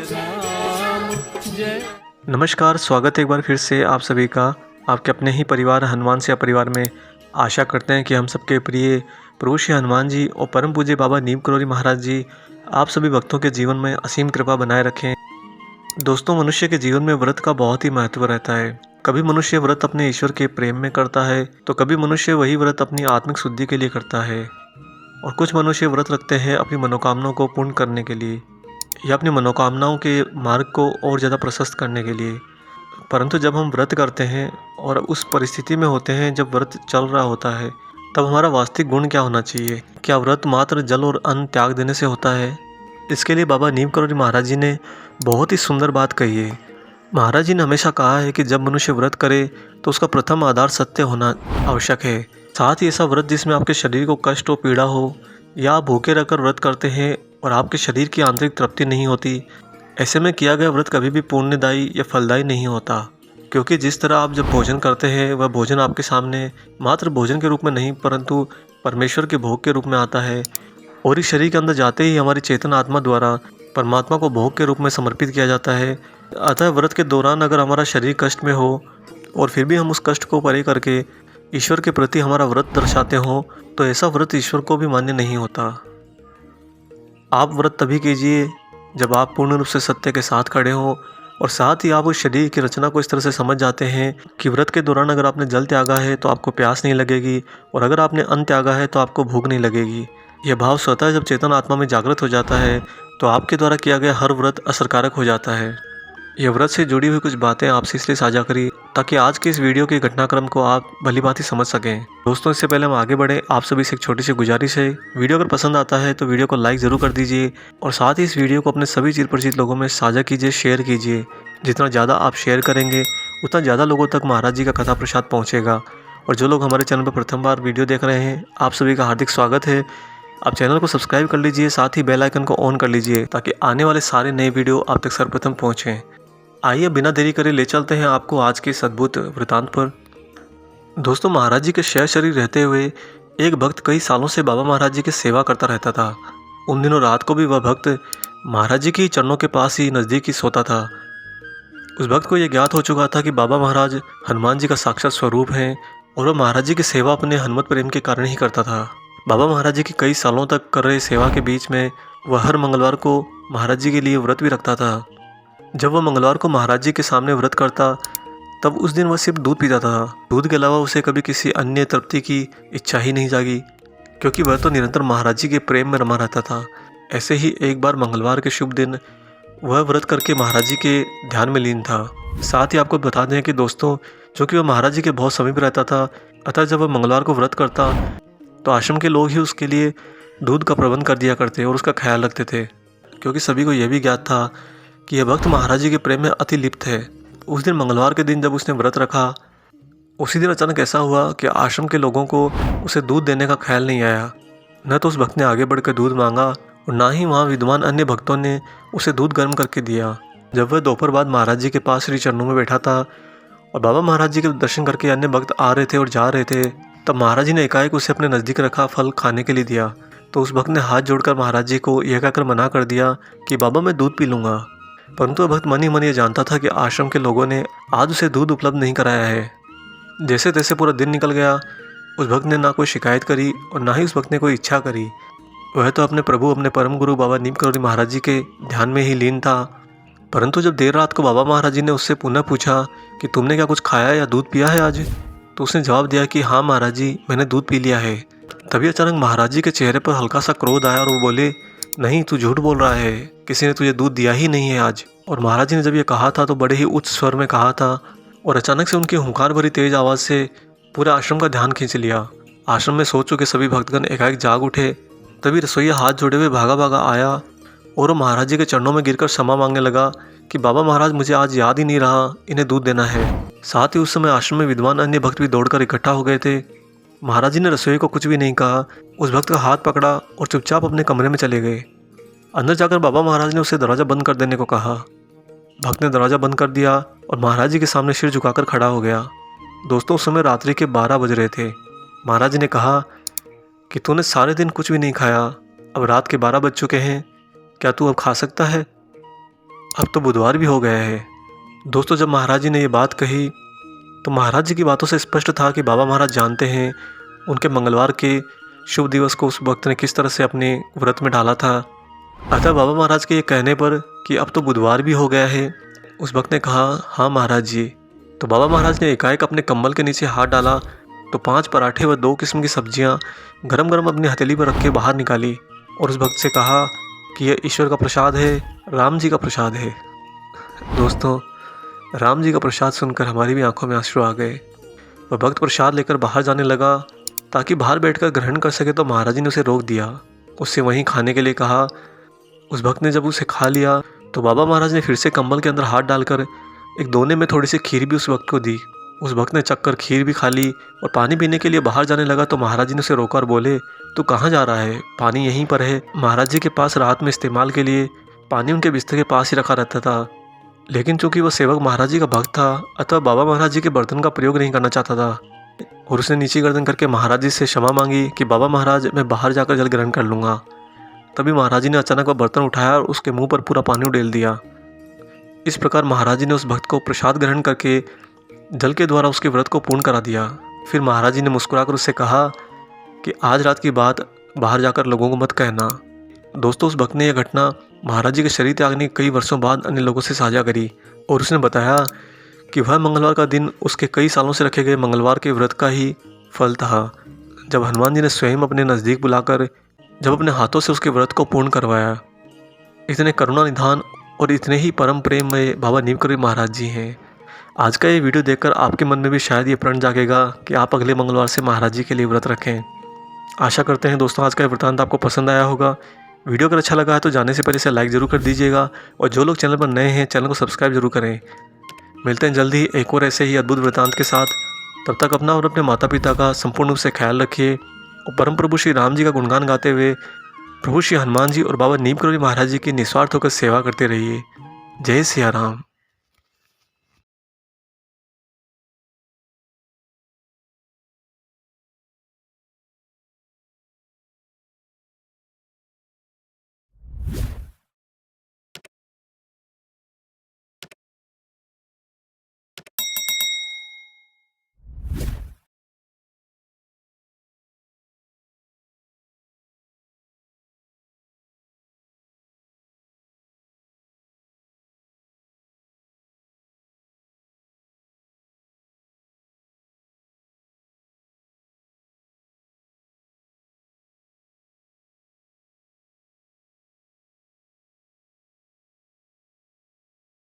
राम जय। नमस्कार, स्वागत है एक बार फिर से आप सभी का आपके अपने ही परिवार हनुमान सेवा परिवार में। आशा करते हैं कि हम सबके प्रिय प्रभु श्री हनुमान जी और परम पूज्य बाबा नीम करोली महाराज जी आप सभी भक्तों के जीवन में असीम कृपा बनाए रखें। दोस्तों, मनुष्य के जीवन में व्रत का बहुत ही महत्व रहता है। कभी मनुष्य व्रत अपने ईश्वर के प्रेम में करता है तो कभी मनुष्य वही व्रत अपनी आत्मिक शुद्धि के लिए करता है, और कुछ मनुष्य व्रत रखते हैं अपनी मनोकामनाओं को पूर्ण करने के लिए या अपनी मनोकामनाओं के मार्ग को और ज़्यादा प्रशस्त करने के लिए। परंतु जब हम व्रत करते हैं और उस परिस्थिति में होते हैं जब व्रत चल रहा होता है, तब हमारा वास्तविक गुण क्या होना चाहिए? क्या व्रत मात्र जल और अन्न त्याग देने से होता है? इसके लिए बाबा नीम करोली महाराज जी ने बहुत ही सुंदर बात कही है। महाराज जी ने हमेशा कहा है कि जब मनुष्य व्रत करे तो उसका प्रथम आधार सत्य होना आवश्यक है। साथ ही ऐसा व्रत जिसमें आपके शरीर को कष्ट हो, पीड़ा हो, या आप भूखे रहकर व्रत करते हैं और आपके शरीर की आंतरिक तृप्ति नहीं होती, ऐसे में किया गया व्रत कभी भी पुण्यदायी या फलदायी नहीं होता। क्योंकि जिस तरह आप जब भोजन करते हैं वह भोजन आपके सामने मात्र भोजन के रूप में नहीं परंतु परमेश्वर के भोग के रूप में आता है, और इस शरीर के अंदर जाते ही हमारी चेतन आत्मा द्वारा परमात्मा को भोग के रूप में समर्पित किया जाता है। अतः व्रत के दौरान अगर हमारा शरीर कष्ट में हो और फिर भी हम उस कष्ट को परे करके ईश्वर के प्रति हमारा व्रत दर्शाते हों, तो ऐसा व्रत ईश्वर को भी मान्य नहीं होता। आप व्रत तभी कीजिए जब आप पूर्ण रूप से सत्य के साथ खड़े हों, और साथ ही आप उस शरीर की रचना को इस तरह से समझ जाते हैं कि व्रत के दौरान अगर आपने जल त्यागा है तो आपको प्यास नहीं लगेगी, और अगर आपने अन्न त्यागा है तो आपको भूख नहीं लगेगी। यह भाव स्वतः जब चेतन आत्मा में जागृत हो जाता है तो आपके द्वारा किया गया हर व्रत असरकारक हो जाता है। यह व्रत से जुड़ी हुई कुछ बातें आपसे इसलिए साझा करी ताकि आज के इस वीडियो के घटनाक्रम को आप भली भांति समझ सकें। दोस्तों, इससे पहले हम आगे बढ़ें, आप सभी से एक छोटी सी गुजारिश है। वीडियो अगर पसंद आता है तो वीडियो को लाइक ज़रूर कर दीजिए, और साथ ही इस वीडियो को अपने सभी चिर परिचित लोगों में साझा कीजिए, शेयर कीजिए। जितना ज़्यादा आप शेयर करेंगे उतना ज़्यादा लोगों तक महाराज जी का कथा प्रसाद पहुँचेगा। और जो लोग हमारे चैनल पर प्रथम बार वीडियो देख रहे हैं, आप सभी का हार्दिक स्वागत है। आप चैनल को सब्सक्राइब कर लीजिए, साथ ही बेल आइकन को ऑन कर लीजिए ताकि आने वाले सारे नए वीडियो आप तक सर्वप्रथम पहुँचें। आइए बिना देरी करे ले चलते हैं आपको आज के इस अद्भुत वृतांत पर। दोस्तों, महाराज जी के शेष शरीर रहते हुए एक भक्त कई सालों से बाबा महाराज जी की सेवा करता रहता था। उन दिनों रात को भी वह भक्त महाराज जी के चरणों के पास ही नज़दीक ही सोता था। उस भक्त को यह ज्ञात हो चुका था कि बाबा महाराज हनुमान जी का साक्षात स्वरूप हैं, और वह महाराज जी की सेवा अपने हनुमत प्रेम के कारण ही करता था। बाबा महाराज जी की कई सालों तक कर रहे सेवा के बीच में वह हर मंगलवार को महाराज जी के लिए व्रत भी रखता था। जब वह मंगलवार को महाराज जी के सामने व्रत करता तब उस दिन वह सिर्फ दूध पीता था। दूध के अलावा उसे कभी किसी अन्य तृप्ति की इच्छा ही नहीं जागी, क्योंकि वह तो निरंतर महाराज जी के प्रेम में रमा रहता था। ऐसे ही एक बार मंगलवार के शुभ दिन वह व्रत करके महाराज जी के ध्यान में लीन था। साथ ही आपको बता दें कि दोस्तों, चूँकि वह महाराज जी के बहुत समीप रहता था, अतः जब वह मंगलवार को व्रत करता तो आश्रम के लोग ही उसके लिए दूध का प्रबंध कर दिया करते और उसका ख्याल रखते थे, क्योंकि सभी को यह भी ज्ञात था कि यह भक्त महाराज जी के प्रेम में अति लिप्त है। उस दिन मंगलवार के दिन जब उसने व्रत रखा, उसी दिन अचानक ऐसा हुआ कि आश्रम के लोगों को उसे दूध देने का ख्याल नहीं आया। न तो उस भक्त ने आगे बढ़कर दूध मांगा और ना ही वहाँ विद्वान अन्य भक्तों ने उसे दूध गर्म करके दिया। जब वह दोपहर बाद महाराज जी के पास श्री चरणों में बैठा था और बाबा महाराज जी के दर्शन करके अन्य भक्त आ रहे थे और जा रहे थे, तब महाराज जी ने एकाएक उसे अपने नज़दीक रखा फल खाने के लिए दिया। तो उस भक्त ने हाथ जोड़कर महाराज जी को यह कहकर मना कर दिया कि बाबा मैं दूध पी लूँगा। परंतु भक्त मन ही मन ये जानता था कि आश्रम के लोगों ने आज उसे दूध उपलब्ध नहीं कराया है। जैसे तैसे पूरा दिन निकल गया। उस भक्त ने ना कोई शिकायत करी और ना ही उस भक्त ने कोई इच्छा करी। वह तो अपने प्रभु, अपने परम गुरु बाबा नीम करोली महाराज जी के ध्यान में ही लीन था। परंतु जब देर रात को बाबा महाराज जी ने उससे पुनः पूछा कि तुमने क्या कुछ खाया या दूध पिया है आज, तो उसने जवाब दिया कि हाँ महाराज जी, मैंने दूध पी लिया है। तभी अचानक महाराज जी के चेहरे पर हल्का सा क्रोध आया और वो बोले, नहीं तू झूठ बोल रहा है, किसी ने तुझे दूध दिया ही नहीं है आज। और महाराज जी ने जब ये कहा था तो बड़े ही उच्च स्वर में कहा था, और अचानक से उनकी हुंकार भरी तेज आवाज़ से पूरे आश्रम का ध्यान खींच लिया। आश्रम में सो चुके सभी भक्तगण एकाएक जाग उठे। तभी रसोइया हाथ जोड़े हुए भागा भागा आया और वो महाराज जी के चरणों में गिरकर क्षमा मांगने लगा कि बाबा महाराज, मुझे आज याद ही नहीं रहा इन्हें दूध देना है। साथ ही उस समय आश्रम में विद्वान अन्य भक्त भी दौड़कर इकट्ठा हो गए थे। महाराज जी ने रसोई को कुछ भी नहीं कहा, उस भक्त का हाथ पकड़ा और चुपचाप अपने कमरे में चले गए। अंदर जाकर बाबा महाराज ने उसे दरवाज़ा बंद कर देने को कहा। भक्त ने दरवाज़ा बंद कर दिया और महाराज जी के सामने सिर झुकाकर खड़ा हो गया। दोस्तों, उस समय रात्रि के 12 बज रहे थे। महाराज जी ने कहा कि तूने सारे दिन कुछ भी नहीं खाया, अब रात के 12 बज चुके हैं, क्या तू अब खा सकता है? अब तो बुधवार भी हो गया है। दोस्तों, जब महाराज जी ने ये बात कही तो महाराज जी की बातों से स्पष्ट था कि बाबा महाराज जानते हैं उनके मंगलवार के शुभ दिवस को उस भक्त ने किस तरह से अपने व्रत में डाला था। अतः बाबा महाराज के ये कहने पर कि अब तो बुधवार भी हो गया है, उस भक्त ने कहा, हाँ महाराज जी। तो बाबा महाराज ने एकाएक अपने कंबल के नीचे हाथ डाला तो 5 पराठे व 2 किस्म की सब्जियां गरम गरम अपनी हथेली पर रख के बाहर निकाली और उस भक्त से कहा कि यह ईश्वर का प्रसाद है, राम जी का प्रसाद है। दोस्तों, राम जी का प्रसाद सुनकर हमारी भी आंखों में आंसू आ गए। वह भक्त प्रसाद लेकर बाहर जाने लगा ताकि बाहर बैठकर ग्रहण कर सके, तो महाराज जी ने उसे रोक दिया, उससे वहीं खाने के लिए कहा। उस भक्त ने जब उसे खा लिया तो बाबा महाराज ने फिर से कंबल के अंदर हाथ डालकर एक दोने में थोड़ी सी खीर भी उस भक्त को दी। उस भक्त ने चक्कर खीर भी खा ली और पानी पीने के लिए बाहर जाने लगा तो महाराज जी ने उसे रोका और बोले, तू कहाँ जा रहा है? पानी यहीं पर है। महाराज जी के पास रात में इस्तेमाल के लिए पानी उनके बिस्तर के पास ही रखा रहता था, लेकिन चूंकि वह सेवक महाराज जी का भक्त था अतः बाबा महाराज जी के बर्तन का प्रयोग नहीं करना चाहता था और उसने नीची गर्दन करके महाराज जी से क्षमा मांगी कि बाबा महाराज, मैं बाहर जाकर जल ग्रहण कर लूँगा। तभी महाराज जी ने अचानक वह बर्तन उठाया और उसके मुंह पर पूरा पानी उड़ेल दिया। इस प्रकार महाराज जी ने उस भक्त को प्रसाद ग्रहण करके जल के द्वारा उसके व्रत को पूर्ण करा दिया। फिर महाराज जी ने मुस्कुराकर उससे कहा कि आज रात की बात बाहर जाकर लोगों को मत कहना। दोस्तों, उस भक्त ने यह घटना महाराज जी के शरीर त्यागने के कई वर्षों बाद अन्य लोगों से साझा करी और उसने बताया कि वह मंगलवार का दिन उसके कई सालों से रखे गए मंगलवार के व्रत का ही फल था, जब हनुमान जी ने स्वयं अपने नज़दीक बुलाकर जब अपने हाथों से उसके व्रत को पूर्ण करवाया। इतने करुणा निधान और इतने ही परम प्रेम में बाबा नीमकरोली महाराज जी हैं। आज का ये वीडियो देखकर आपके मन में भी शायद ये प्रण जागेगा कि आप अगले मंगलवार से महाराज जी के लिए व्रत रखें। आशा करते हैं दोस्तों आज का ये वृत्तांत आपको पसंद आया होगा। वीडियो अगर अच्छा लगा है तो जाने से पहले इसे लाइक ज़रूर कर दीजिएगा और जो लोग चैनल पर नए हैं चैनल को सब्सक्राइब जरूर करें। मिलते हैं जल्द ही एक और ऐसे ही अद्भुत वृत्तांत के साथ। तब तक अपना और अपने माता पिता का संपूर्ण रूप से ख्याल रखिए और परम प्रभु श्री राम जी का गुणगान गाते हुए प्रभु श्री हनुमान जी और बाबा नीमकरोली महाराज जी की निस्वार्थ होकर सेवा करते रहिए। जय सिया राम।